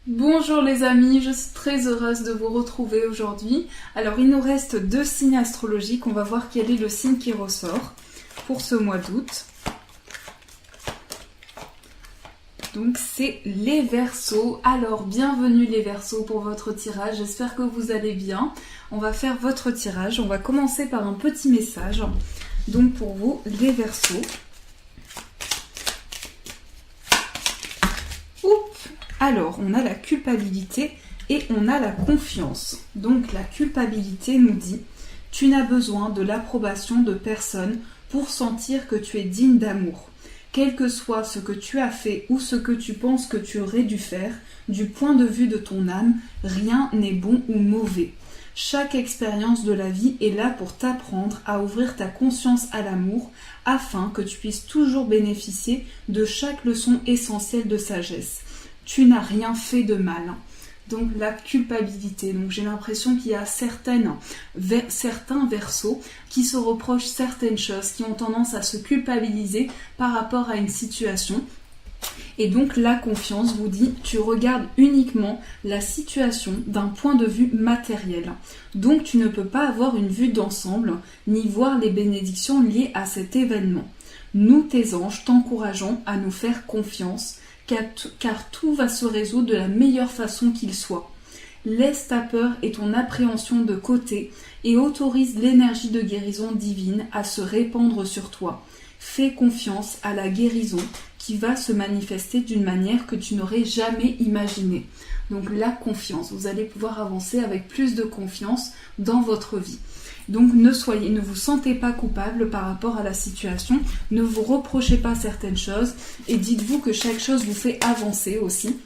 Bonjour les amis, je suis très heureuse de vous retrouver aujourd'hui. Alors il nous reste 2 signes astrologiques, on va voir quel est le signe qui ressort pour ce mois d'août. Donc c'est les Verseaux. Alors bienvenue les Verseaux pour votre tirage, j'espère que vous allez bien. On va faire votre tirage, on va commencer par un petit message. Donc pour vous les Verseaux. Alors, on a la culpabilité et on a la confiance. Donc, la culpabilité nous dit « Tu n'as besoin de l'approbation de personne pour sentir que tu es digne d'amour. Quel que soit ce que tu as fait ou ce que tu penses que tu aurais dû faire, du point de vue de ton âme, rien n'est bon ou mauvais. Chaque expérience de la vie est là pour t'apprendre à ouvrir ta conscience à l'amour afin que tu puisses toujours bénéficier de chaque leçon essentielle de sagesse. Tu n'as rien fait de mal. » Donc la culpabilité. Donc j'ai l'impression qu'il y a certains Verseaux qui se reprochent certaines choses, qui ont tendance à se culpabiliser par rapport à une situation. Et donc la confiance vous dit, tu regardes uniquement la situation d'un point de vue matériel. Donc tu ne peux pas avoir une vue d'ensemble, ni voir les bénédictions liées à cet événement. Nous, tes anges, t'encourageons à nous faire confiance, car tout va se résoudre de la meilleure façon qu'il soit. Laisse ta peur et ton appréhension de côté et autorise l'énergie de guérison divine à se répandre sur toi. Fais confiance à la guérison qui va se manifester d'une manière que tu n'aurais jamais imaginée. Donc la confiance, vous allez pouvoir avancer avec plus de confiance dans votre vie. Donc ne vous sentez pas coupable par rapport à la situation, ne vous reprochez pas certaines choses et dites-vous que chaque chose vous fait avancer aussi.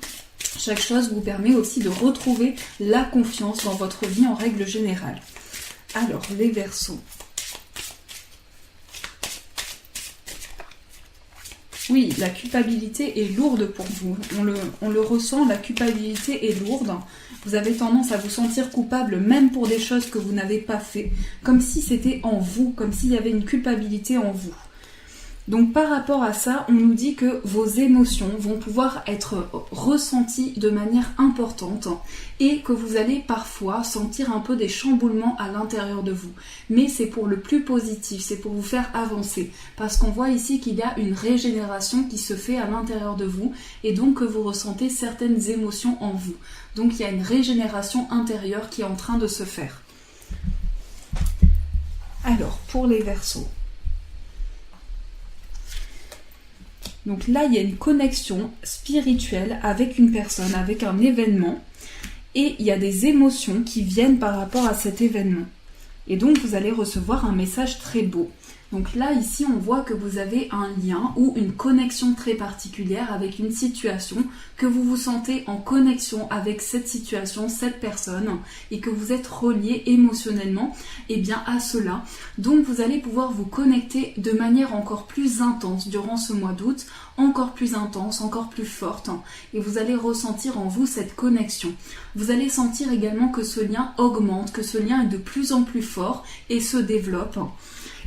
Chaque chose vous permet aussi de retrouver la confiance dans votre vie en règle générale. Alors les Verseaux. Oui, la culpabilité est lourde pour vous. On le ressent, la culpabilité est lourde. Vous avez tendance à vous sentir coupable même pour des choses que vous n'avez pas fait, comme si c'était en vous, comme s'il y avait une culpabilité en vous. Donc par rapport à ça, on nous dit que vos émotions vont pouvoir être ressenties de manière importante et que vous allez parfois sentir un peu des chamboulements à l'intérieur de vous. Mais c'est pour le plus positif, c'est pour vous faire avancer. Parce qu'on voit ici qu'il y a une régénération qui se fait à l'intérieur de vous et donc que vous ressentez certaines émotions en vous. Donc il y a une régénération intérieure qui est en train de se faire. Alors, pour les Verseaux. Donc là, il y a une connexion spirituelle avec une personne, avec un événement. Et il y a des émotions qui viennent par rapport à cet événement. Et donc, vous allez recevoir un message très beau. Donc là, ici, on voit que vous avez un lien ou une connexion très particulière avec une situation, que vous vous sentez en connexion avec cette situation, cette personne, et que vous êtes relié émotionnellement à cela. Donc vous allez pouvoir vous connecter de manière encore plus intense durant ce mois d'août, encore plus intense, encore plus forte, et vous allez ressentir en vous cette connexion. Vous allez sentir également que ce lien augmente, que ce lien est de plus en plus fort et se développe.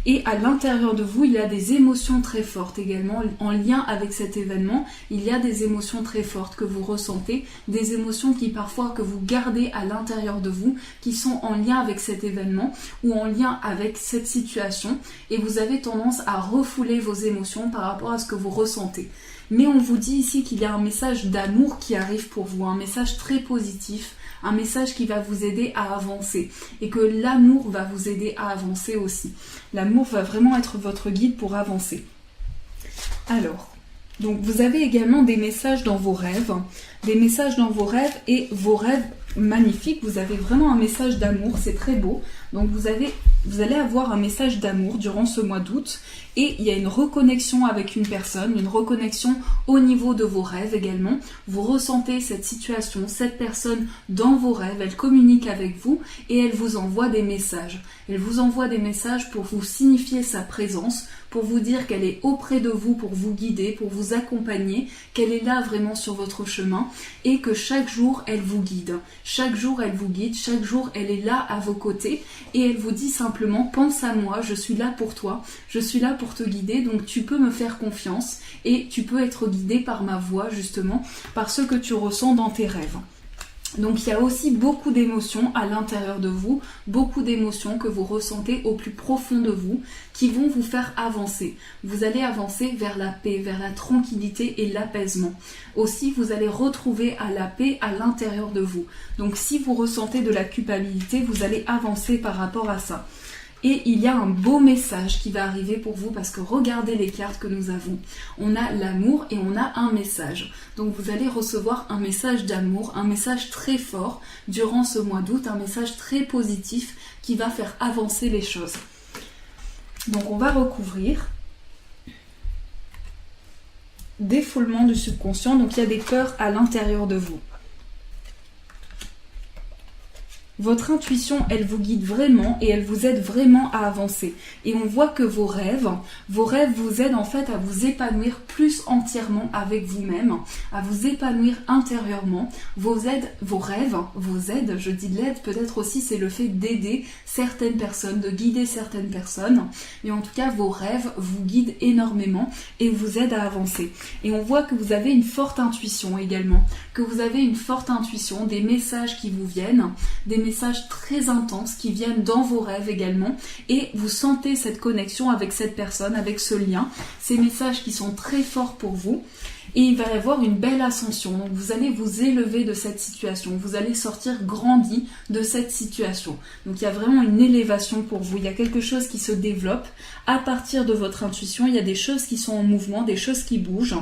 Et à l'intérieur de vous, il y a des émotions très fortes également en lien avec cet événement. Il y a des émotions très fortes que vous ressentez, des émotions qui parfois que vous gardez à l'intérieur de vous, qui sont en lien avec cet événement ou en lien avec cette situation. Et vous avez tendance à refouler vos émotions par rapport à ce que vous ressentez. Mais on vous dit ici qu'il y a un message d'amour qui arrive pour vous, un message très positif, un message qui va vous aider à avancer et que l'amour va vous aider à avancer aussi. L'amour va vraiment être votre guide pour avancer. Alors, donc vous avez également des messages dans vos rêves, et vos rêves magnifiques, vous avez vraiment un message d'amour, c'est très beau. Donc vous allez avoir un message d'amour durant ce mois d'août et il y a une reconnexion avec une personne, une reconnexion au niveau de vos rêves également. Vous ressentez cette situation, cette personne dans vos rêves, elle communique avec vous et elle vous envoie des messages. Elle vous envoie des messages pour vous signifier sa présence, pour vous dire qu'elle est auprès de vous pour vous guider, pour vous accompagner, qu'elle est là vraiment sur votre chemin et que chaque jour elle vous guide. Chaque jour elle vous guide, chaque jour elle est là à vos côtés et elle vous dit simplement pense à moi, je suis là pour toi, je suis là pour te guider, donc tu peux me faire confiance et tu peux être guidé par ma voix justement, par ce que tu ressens dans tes rêves. Donc il y a aussi beaucoup d'émotions à l'intérieur de vous, beaucoup d'émotions que vous ressentez au plus profond de vous, qui vont vous faire avancer. Vous allez avancer vers la paix, vers la tranquillité et l'apaisement. Aussi, vous allez retrouver la paix à l'intérieur de vous. Donc si vous ressentez de la culpabilité, vous allez avancer par rapport à ça. Et il y a un beau message qui va arriver pour vous parce que regardez les cartes que nous avons. On a l'amour et on a un message. Donc vous allez recevoir un message d'amour, un message très fort durant ce mois d'août, un message très positif qui va faire avancer les choses. Donc on va recouvrir défoulement du subconscient. Donc il y a des peurs à l'intérieur de vous. Votre intuition, elle vous guide vraiment et elle vous aide vraiment à avancer. Et on voit que vos rêves vous aident en fait à vous épanouir plus entièrement avec vous-même, à vous épanouir intérieurement. Vos rêves vous aident, je dis l'aide, peut-être aussi c'est le fait d'aider certaines personnes, de guider certaines personnes. Mais en tout cas, vos rêves vous guident énormément et vous aident à avancer. Et on voit que vous avez une forte intuition également, que vous avez une forte intuition, des messages qui vous viennent, des messages très intenses qui viennent dans vos rêves également et vous sentez cette connexion avec cette personne, avec ce lien, ces messages qui sont très forts pour vous et il va y avoir une belle ascension. Donc vous allez vous élever de cette situation, vous allez sortir grandi de cette situation. Donc il y a vraiment une élévation pour vous, il y a quelque chose qui se développe à partir de votre intuition, il y a des choses qui sont en mouvement, des choses qui bougent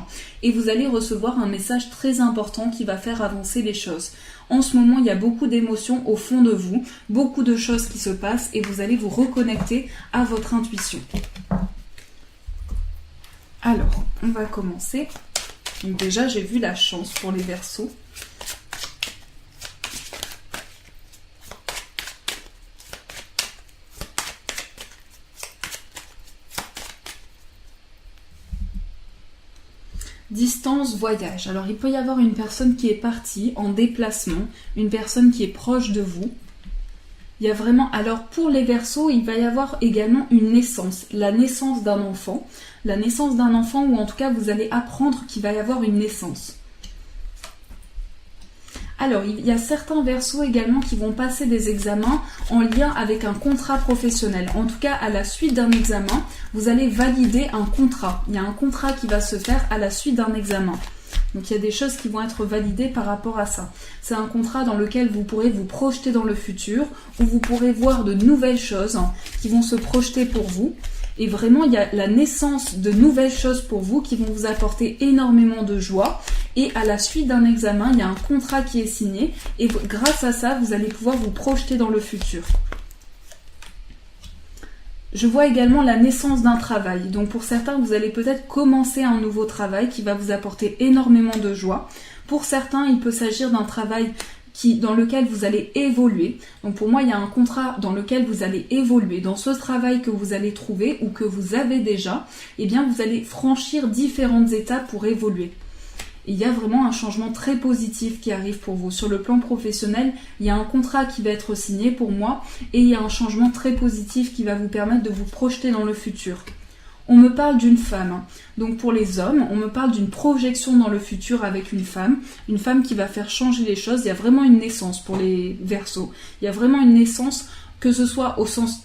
et vous allez recevoir un message très important qui va faire avancer les choses. En ce moment, il y a beaucoup d'émotions au fond de vous, beaucoup de choses qui se passent et vous allez vous reconnecter à votre intuition. Alors, on va commencer. Donc déjà, j'ai vu la chance pour les Verseaux. Distance, voyage. Alors il peut y avoir une personne qui est partie en déplacement, une personne qui est proche de vous. Il y a vraiment, alors pour les Verseaux, il va y avoir également une naissance, la naissance d'un enfant. La naissance d'un enfant ou en tout cas vous allez apprendre qu'il va y avoir une naissance. Alors, il y a certains Verseaux également qui vont passer des examens en lien avec un contrat professionnel. En tout cas, à la suite d'un examen, vous allez valider un contrat. Il y a un contrat qui va se faire à la suite d'un examen. Donc, il y a des choses qui vont être validées par rapport à ça. C'est un contrat dans lequel vous pourrez vous projeter dans le futur, où vous pourrez voir de nouvelles choses qui vont se projeter pour vous. Et vraiment, il y a la naissance de nouvelles choses pour vous qui vont vous apporter énormément de joie. Et à la suite d'un examen, il y a un contrat qui est signé. Et grâce à ça, vous allez pouvoir vous projeter dans le futur. Je vois également la naissance d'un travail. Donc pour certains, vous allez peut-être commencer un nouveau travail qui va vous apporter énormément de joie. Pour certains, il peut s'agir d'un travail dans lequel vous allez évoluer. Donc pour moi, il y a un contrat dans lequel vous allez évoluer. Dans ce travail que vous allez trouver ou que vous avez déjà, eh bien vous allez franchir différentes étapes pour évoluer. Et il y a vraiment un changement très positif qui arrive pour vous. Sur le plan professionnel, il y a un contrat qui va être signé pour moi et il y a un changement très positif qui va vous permettre de vous projeter dans le futur. On me parle d'une femme. Donc pour les hommes, on me parle d'une projection dans le futur avec une femme qui va faire changer les choses. Il y a vraiment une naissance pour les Verseaux. Il y a vraiment une naissance, que ce soit au sens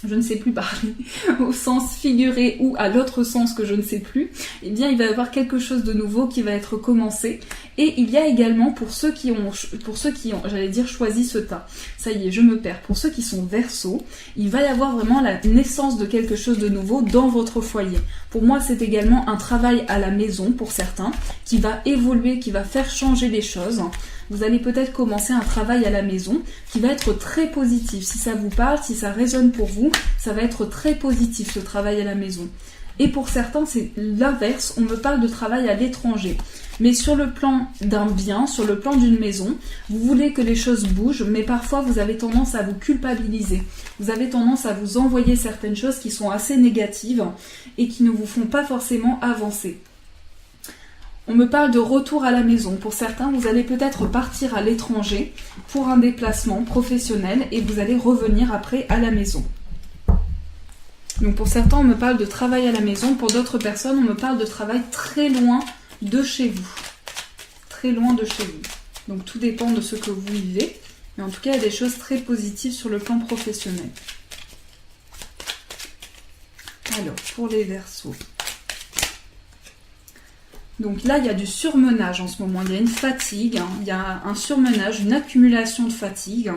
je ne sais plus parler, au sens figuré ou à l'autre sens que je ne sais plus, eh bien il va y avoir quelque chose de nouveau qui va être commencé. Et il y a également pour ceux qui ont, j'allais dire, choisi ce tas. Ça y est, je me perds. Pour ceux qui sont Verseaux, il va y avoir vraiment la naissance de quelque chose de nouveau dans votre foyer. Pour moi, c'est également un travail à la maison pour certains, qui va évoluer, qui va faire changer les choses. Vous allez peut-être commencer un travail à la maison qui va être très positif. Si ça vous parle, si ça résonne pour vous, ça va être très positif ce travail à la maison. Et pour certains, c'est l'inverse, on me parle de travail à l'étranger. Mais sur le plan d'un bien, sur le plan d'une maison, vous voulez que les choses bougent, mais parfois vous avez tendance à vous culpabiliser. Vous avez tendance à vous envoyer certaines choses qui sont assez négatives et qui ne vous font pas forcément avancer. On me parle de retour à la maison. Pour certains, vous allez peut-être partir à l'étranger pour un déplacement professionnel et vous allez revenir après à la maison. Donc pour certains, on me parle de travail à la maison. Pour d'autres personnes, on me parle de travail très loin de chez vous. Très loin de chez vous. Donc tout dépend de ce que vous vivez. Mais en tout cas, il y a des choses très positives sur le plan professionnel. Alors, pour les Verseaux. Donc là, il y a du surmenage en ce moment. Il y a une fatigue, il y a un surmenage, une accumulation de fatigue.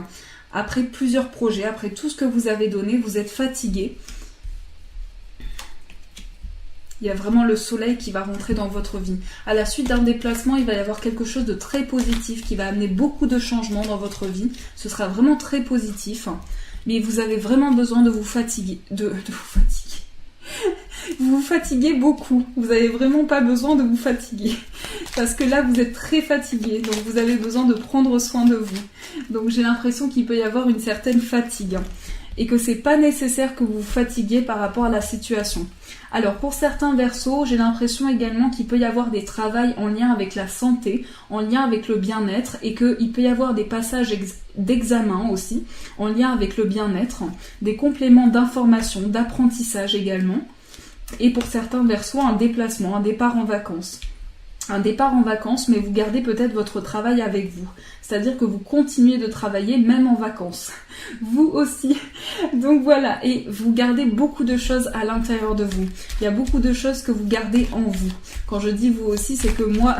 Après plusieurs projets, après tout ce que vous avez donné, vous êtes fatigué. Il y a vraiment le soleil qui va rentrer dans votre vie. À la suite d'un déplacement, il va y avoir quelque chose de très positif qui va amener beaucoup de changements dans votre vie. Ce sera vraiment très positif. Mais vous avez vraiment besoin de vous fatiguer. De vous fatiguer. Vous vous fatiguez beaucoup. Vous n'avez vraiment pas besoin de vous fatiguer. Parce que là, vous êtes très fatigué. Donc, vous avez besoin de prendre soin de vous. Donc, j'ai l'impression qu'il peut y avoir une certaine fatigue. Et que c'est pas nécessaire que vous vous fatiguiez par rapport à la situation. Alors pour certains Verseaux, j'ai l'impression également qu'il peut y avoir des travails en lien avec la santé, en lien avec le bien-être, et qu'il peut y avoir des passages d'examen aussi, en lien avec le bien-être, des compléments d'information, d'apprentissage également, et pour certains Verseaux, un déplacement, un départ en vacances. Un départ en vacances, mais vous gardez peut-être votre travail avec vous. C'est-à-dire que vous continuez de travailler même en vacances. Vous aussi. Donc voilà, et vous gardez beaucoup de choses à l'intérieur de vous. Il y a beaucoup de choses que vous gardez en vous. Quand je dis vous aussi, c'est que moi,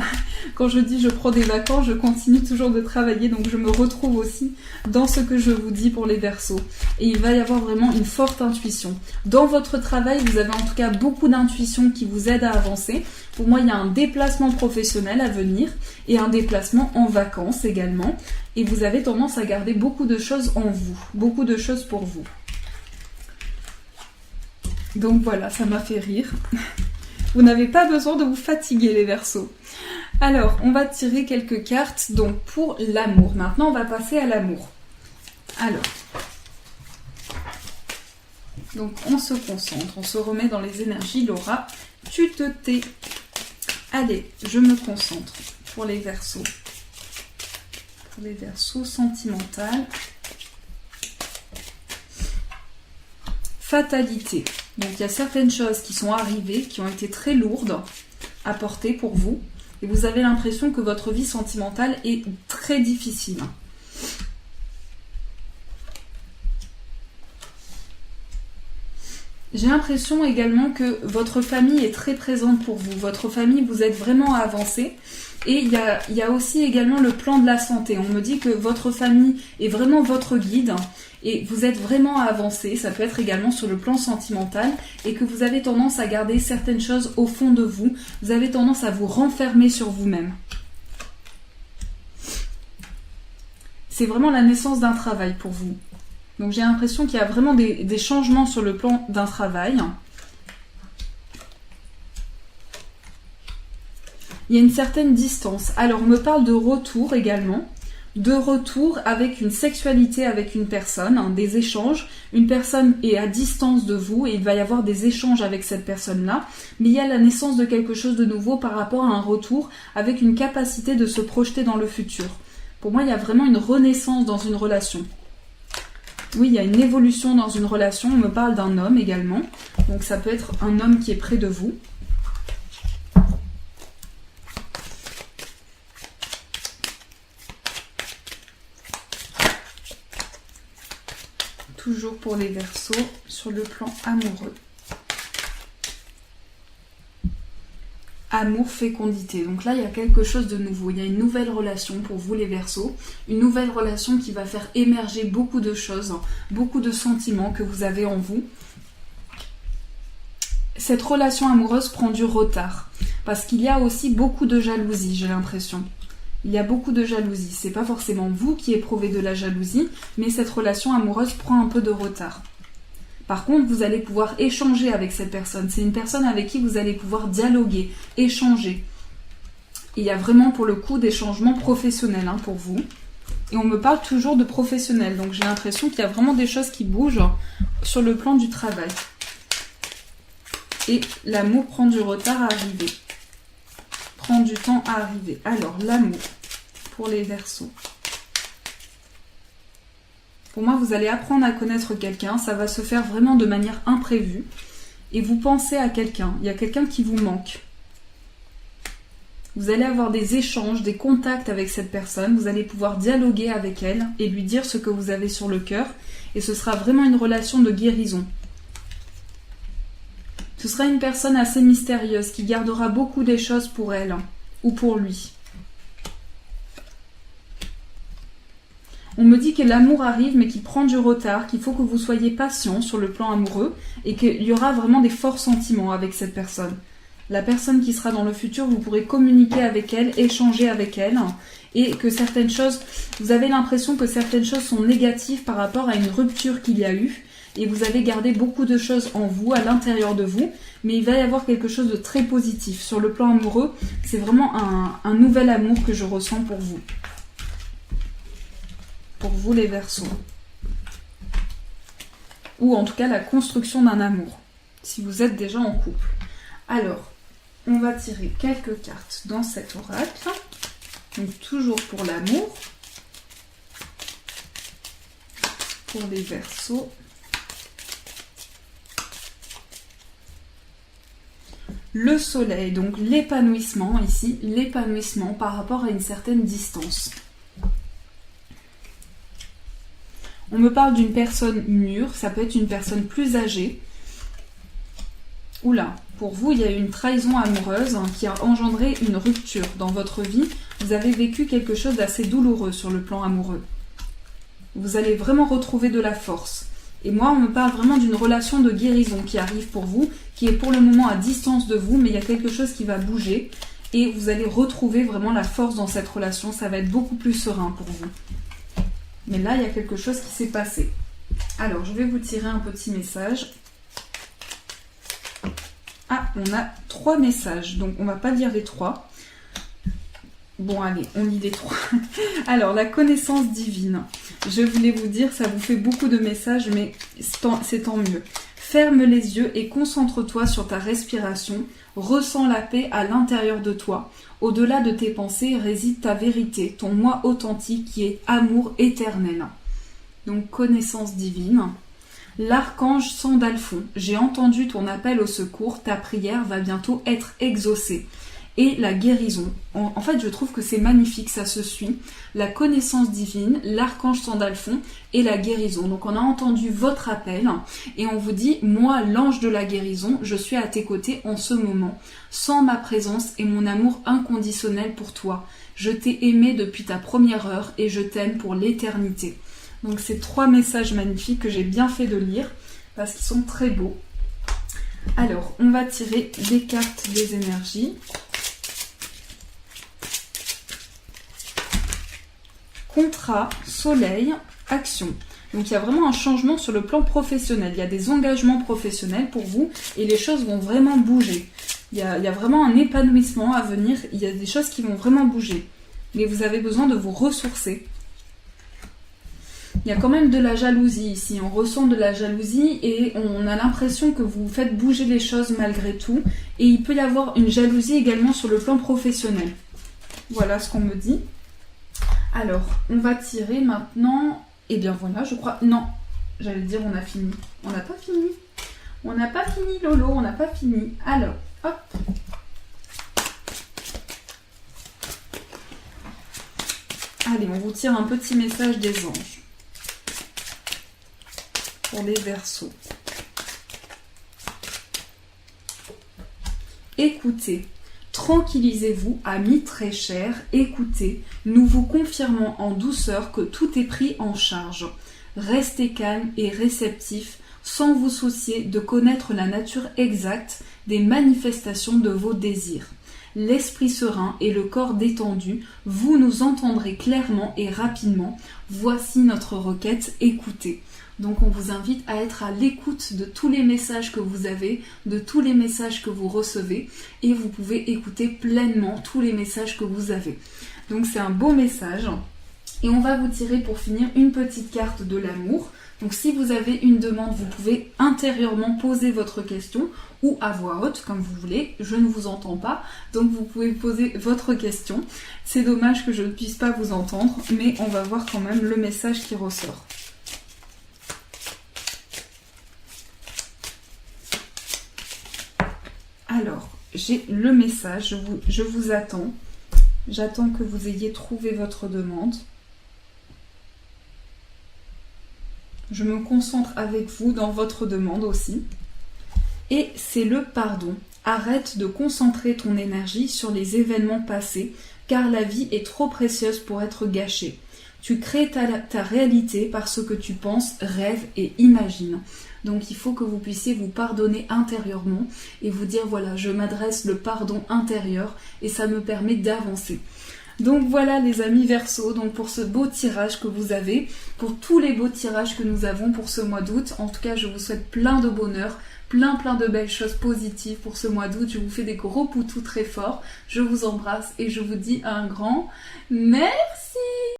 quand je dis je prends des vacances, je continue toujours de travailler, donc je me retrouve aussi dans ce que je vous dis pour les Verseaux. Et il va y avoir vraiment une forte intuition. Dans votre travail, vous avez en tout cas beaucoup d'intuition qui vous aide à avancer. Pour moi, il y a un déplacement professionnel à venir et un déplacement en vacances également. Et vous avez tendance à garder beaucoup de choses en vous, beaucoup de choses pour vous. Donc voilà, ça m'a fait rire. Vous n'avez pas besoin de vous fatiguer les Verseaux. Alors, on va tirer quelques cartes donc pour l'amour. Maintenant, on va passer à l'amour. Alors, donc on se concentre, on se remet dans les énergies. Laura, tu te tais. Allez, je me concentre pour les Verseaux. Pour les Verseaux sentimentales. Fatalité. Donc il y a certaines choses qui sont arrivées, qui ont été très lourdes à porter pour vous. Et vous avez l'impression que votre vie sentimentale est très difficile. J'ai l'impression également que votre famille est très présente pour vous. Votre famille, vous êtes vraiment à avancer. Et il y a aussi également le plan de la santé. On me dit que votre famille est vraiment votre guide et vous êtes vraiment à avancer. Ça peut être également sur le plan sentimental et que vous avez tendance à garder certaines choses au fond de vous. Vous avez tendance à vous renfermer sur vous-même. C'est vraiment la naissance d'un travail pour vous. Donc j'ai l'impression qu'il y a vraiment des changements sur le plan d'un travail. Il y a une certaine distance. Alors on me parle de retour également. De retour avec une sexualité avec une personne, des échanges. Une personne est à distance de vous et il va y avoir des échanges avec cette personne-là. Mais il y a la naissance de quelque chose de nouveau par rapport à un retour avec une capacité de se projeter dans le futur. Pour moi, il y a vraiment une renaissance dans une relation. Oui, il y a une évolution dans une relation. On me parle d'un homme également. Donc ça peut être un homme qui est près de vous. Toujours pour les Verseaux, sur le plan amoureux. Amour, fécondité. Donc là, il y a quelque chose de nouveau. Il y a une nouvelle relation pour vous, les Verseaux. Une nouvelle relation qui va faire émerger beaucoup de choses, beaucoup de sentiments que vous avez en vous. Cette relation amoureuse prend du retard. Parce qu'il y a aussi beaucoup de jalousie, j'ai l'impression. Il y a beaucoup de jalousie. C'est pas forcément vous qui éprouvez de la jalousie, mais cette relation amoureuse prend un peu de retard. Par contre, vous allez pouvoir échanger avec cette personne. C'est une personne avec qui vous allez pouvoir dialoguer, échanger. Et il y a vraiment pour le coup des changements professionnels pour vous. Et on me parle toujours de professionnel. Donc j'ai l'impression qu'il y a vraiment des choses qui bougent sur le plan du travail. Et l'amour prend du retard à arriver. Prend du temps à arriver. Alors, l'amour pour les Verseaux. Pour moi, vous allez apprendre à connaître quelqu'un. Ça va se faire vraiment de manière imprévue. Et vous pensez à quelqu'un. Il y a quelqu'un qui vous manque. Vous allez avoir des échanges, des contacts avec cette personne. Vous allez pouvoir dialoguer avec elle et lui dire ce que vous avez sur le cœur. Et ce sera vraiment une relation de guérison. Ce sera une personne assez mystérieuse qui gardera beaucoup des choses pour elle ou pour lui. On me dit que l'amour arrive mais qu'il prend du retard, qu'il faut que vous soyez patient sur le plan amoureux et qu'il y aura vraiment des forts sentiments avec cette personne. La personne qui sera dans le futur, vous pourrez communiquer avec elle, échanger avec elle et que certaines choses, vous avez l'impression que certaines choses sont négatives par rapport à une rupture qu'il y a eu. Et vous avez gardé beaucoup de choses en vous, à l'intérieur de vous, mais il va y avoir quelque chose de très positif. Sur le plan amoureux, c'est vraiment un nouvel amour que je ressens pour vous. Pour vous les Verseaux. Ou en tout cas la construction d'un amour, si vous êtes déjà en couple. Alors, on va tirer quelques cartes dans cet oracle. Donc toujours pour l'amour. Pour les Verseaux. Le soleil, donc l'épanouissement ici, l'épanouissement par rapport à une certaine distance. On me parle d'une personne mûre, ça peut être une personne plus âgée. Oula, pour vous, il y a eu une trahison amoureuse qui a engendré une rupture dans votre vie. Vous avez vécu quelque chose d'assez douloureux sur le plan amoureux. Vous allez vraiment retrouver de la force. Et moi, on me parle vraiment d'une relation de guérison qui arrive pour vous, qui est pour le moment à distance de vous, mais il y a quelque chose qui va bouger et vous allez retrouver vraiment la force dans cette relation. Ça va être beaucoup plus serein pour vous. Mais là, il y a quelque chose qui s'est passé. Alors, je vais vous tirer un petit message. Ah, on a 3 messages, donc on va pas lire les 3. Bon, allez, on lit les 3. Alors, la connaissance divine. Je voulais vous dire, ça vous fait beaucoup de messages, mais c'est tant mieux. Ferme les yeux et concentre-toi sur ta respiration. Ressens la paix à l'intérieur de toi. Au-delà de tes pensées réside ta vérité, ton moi authentique qui est amour éternel. Donc, connaissance divine. L'archange Sandalphon, j'ai entendu ton appel au secours, ta prière va bientôt être exaucée. Et la guérison. En fait, je trouve que c'est magnifique, ça se suit. La connaissance divine, l'archange Sandalphon et la guérison. Donc on a entendu votre appel et on vous dit, moi, l'ange de la guérison, je suis à tes côtés en ce moment. Sans ma présence et mon amour inconditionnel pour toi. Je t'ai aimé depuis ta première heure et je t'aime pour l'éternité. Donc c'est 3 messages magnifiques que j'ai bien fait de lire parce qu'ils sont très beaux. Alors, on va tirer des cartes des énergies. Contrat, soleil, action. Donc il y a vraiment un changement sur le plan professionnel. Il y a des engagements professionnels pour vous et les choses vont vraiment bouger. Il y a vraiment un épanouissement à venir. Il y a des choses qui vont vraiment bouger. Mais vous avez besoin de vous ressourcer. Il y a quand même de la jalousie ici. On ressent de la jalousie et on a l'impression que vous faites bouger les choses malgré tout. Et il peut y avoir une jalousie également sur le plan professionnel. Voilà ce qu'on me dit. Alors, on va tirer maintenant... Eh bien voilà, je crois... Non, j'allais dire on a fini. On n'a pas fini. On n'a pas fini, Lolo, on n'a pas fini. Alors, hop. Allez, on vous tire un petit message des anges. Pour les Verseaux. Écoutez. Tranquillisez-vous, amis très chers, écoutez, nous vous confirmons en douceur que tout est pris en charge. Restez calme et réceptif, sans vous soucier de connaître la nature exacte des manifestations de vos désirs. L'esprit serein et le corps détendu, vous nous entendrez clairement et rapidement. Voici notre requête, écoutez. Donc on vous invite à être à l'écoute de tous les messages que vous avez, de tous les messages que vous recevez, et vous pouvez écouter pleinement tous les messages que vous avez. Donc c'est un beau message. Et on va vous tirer pour finir une petite carte de l'amour. Donc si vous avez une demande, vous pouvez intérieurement poser votre question ou à voix haute, comme vous voulez. Je ne vous entends pas, donc vous pouvez poser votre question. C'est dommage que je ne puisse pas vous entendre, mais on va voir quand même le message qui ressort. Alors, j'ai le message, je vous attends. J'attends que vous ayez trouvé votre demande. Je me concentre avec vous dans votre demande aussi. Et c'est le pardon. Arrête de concentrer ton énergie sur les événements passés, car la vie est trop précieuse pour être gâchée. Tu crées ta réalité par ce que tu penses, rêves et imagines. Donc il faut que vous puissiez vous pardonner intérieurement et vous dire voilà, je m'adresse le pardon intérieur et ça me permet d'avancer. Donc voilà les amis Verseau, donc pour ce beau tirage que vous avez, pour tous les beaux tirages que nous avons pour ce mois d'août. En tout cas, je vous souhaite plein de bonheur, plein de belles choses positives pour ce mois d'août. Je vous fais des gros poutous très forts, je vous embrasse et je vous dis un grand merci.